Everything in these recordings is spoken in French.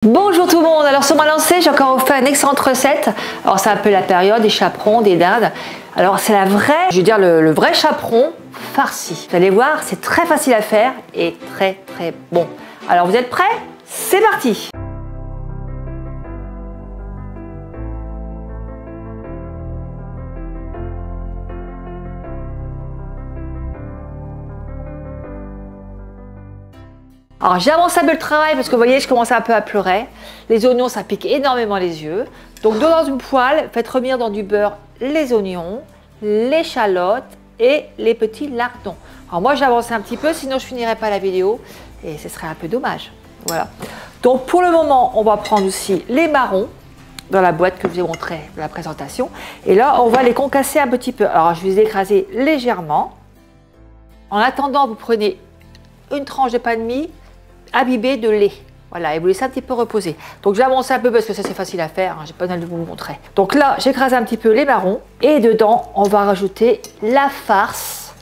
Bonjour tout le monde, alors sur ma lancée j'ai encore fait une excellente recette. Alors c'est un peu la période des chaperons, des dindes. Alors c'est la vraie, je veux dire le vrai chaperon farci. Vous allez voir, c'est très facile à faire et très bon. Alors vous êtes prêts? C'est parti! Alors j'ai avancé un peu le travail parce que vous voyez je commençais un peu à pleurer. Les oignons ça pique énormément les yeux. Donc dans une poêle, faites revenir dans du beurre les oignons, les l'échalote et les petits lardons. Alors moi j'ai avancé un petit peu sinon je finirais pas la vidéo et ce serait un peu dommage. Voilà. Donc pour le moment on va prendre aussi les marrons dans la boîte que je vous ai montré de la présentation. Et là on va les concasser un petit peu. Alors je vais les écraser légèrement. En attendant vous prenez une tranche de pain de mie imbibé de lait. Voilà, et vous laissez un petit peu reposer. Donc j'avance un peu parce que ça c'est facile à faire, hein, j'ai pas besoin de vous montrer. Donc là, j'écrase un petit peu les marrons et dedans, on va rajouter la farce,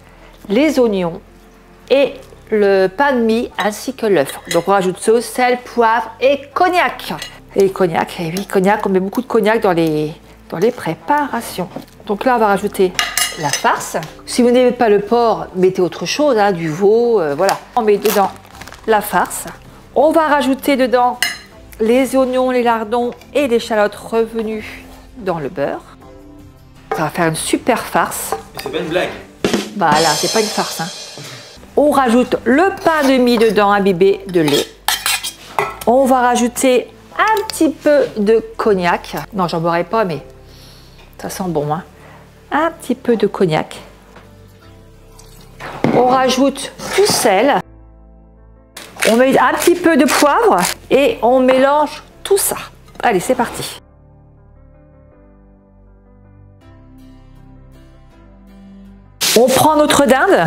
les oignons et le pain de mie ainsi que l'œuf. Donc on rajoute sauce, sel, poivre et cognac. Et cognac, et oui, cognac, on met beaucoup de cognac dans les préparations. Donc là, on va rajouter la farce. Si vous n'aimez pas le porc, mettez autre chose, hein, du veau, voilà. On met dedans la farce. On va rajouter dedans les oignons, les lardons et l'échalote revenus dans le beurre. Ça va faire une super farce. C'est pas une blague. Bah là, c'est pas une farce. Hein. On rajoute le pain de mie dedans imbibé de lait. On va rajouter un petit peu de cognac. Non, j'en boirai pas, mais ça sent bon. Hein. Un petit peu de cognac. On rajoute du sel. On met un petit peu de poivre et on mélange tout ça. Allez, c'est parti. On prend notre dinde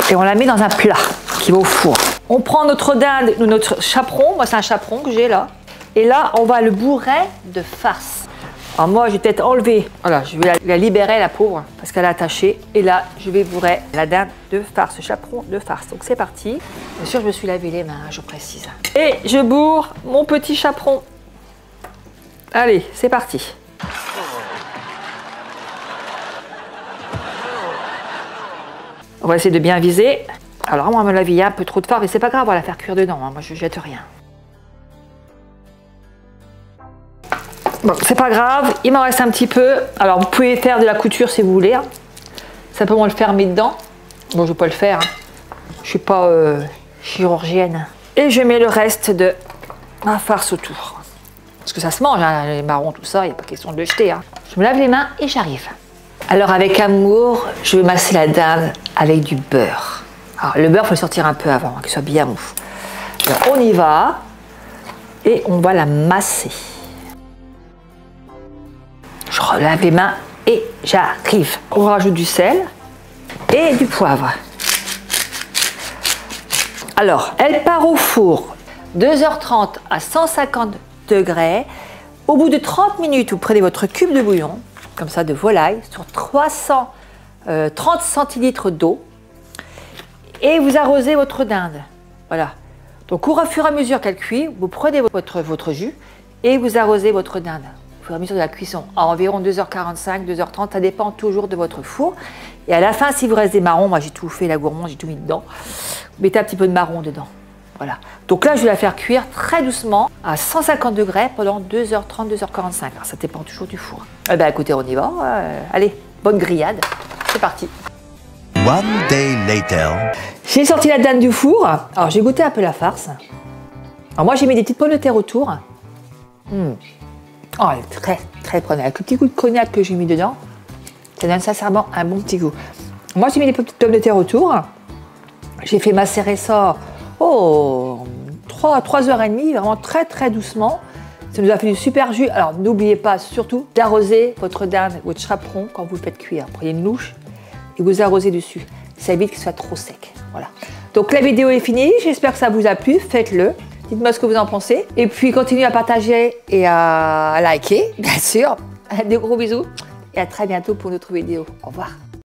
et on la met dans un plat qui va au four. On prend notre dinde ou notre chaperon, moi c'est un chaperon que j'ai là. Et là, on va le bourrer de farce. Alors moi, je vais peut-être enlever, voilà, je vais la libérer la pauvre parce qu'elle est attachée. Et là, je vais bourrer la dinde de farce, ce chaperon de farce. Donc c'est parti. Bien sûr, je me suis lavé les mains, je précise. Et je bourre mon petit chaperon. Allez, c'est parti. On va essayer de bien viser. Alors moi, à mon avis, il y a un peu trop de farce, mais c'est pas grave, on va la faire cuire dedans. Hein. Moi, je jette rien. Bon, c'est pas grave, il m'en reste un petit peu. Alors, vous pouvez faire de la couture si vous voulez. Hein. Simplement le fermer dedans. Bon, je vais pas le faire. Hein. Je suis pas chirurgienne. Et je mets le reste de ma farce autour. Parce que ça se mange, hein, les marrons, tout ça, il n'y a pas question de le jeter. Hein. Je me lave les mains et j'arrive. Alors, avec amour, je vais masser la dinde avec du beurre. Alors, le beurre, il faut le sortir un peu avant, hein, qu'il soit bien mou. Alors, on y va. Et on va la masser. Je relave les mains et j'arrive. On rajoute du sel et du poivre. Alors, elle part au four 2h30 à 150 degrés. Au bout de 30 minutes, vous prenez votre cube de bouillon, comme ça de volaille, sur 30 centilitres d'eau et vous arrosez votre dinde. Voilà. Donc, au fur et à mesure qu'elle cuit, vous prenez votre jus et vous arrosez votre dinde. Au fur et à mesure de la cuisson, à environ 2h45, 2h30, ça dépend toujours de votre four. Et à la fin, s'il vous reste des marrons, moi j'ai tout fait, la gourmande, j'ai tout mis dedans, vous mettez un petit peu de marron dedans. Voilà. Donc là, je vais la faire cuire très doucement à 150 degrés pendant 2h30, 2h45. Alors ça dépend toujours du four. Eh bien écoutez, on y va. Allez, bonne grillade. C'est parti. One day later. J'ai sorti la dinde du four. Alors j'ai goûté un peu la farce. Alors moi, j'ai mis des petites pommes de terre autour. Oh, elle est très bonne. Avec le petit goût de cognac que j'ai mis dedans, ça donne sincèrement un bon petit goût. Moi, j'ai mis des petites pommes de terre autour. J'ai fait macérer ça 3h30, vraiment très doucement. Ça nous a fait du super jus. Alors, n'oubliez pas surtout d'arroser votre dinde, votre chaperon quand vous le faites cuire. Prenez une louche et vous arrosez dessus. Ça évite qu'il soit trop sec. Voilà. Donc, la vidéo est finie. J'espère que ça vous a plu. Faites-le. Dites-moi ce que vous en pensez. Et puis, continuez à partager et à liker, bien sûr. Des gros bisous. Et à très bientôt pour une autre vidéo. Au revoir.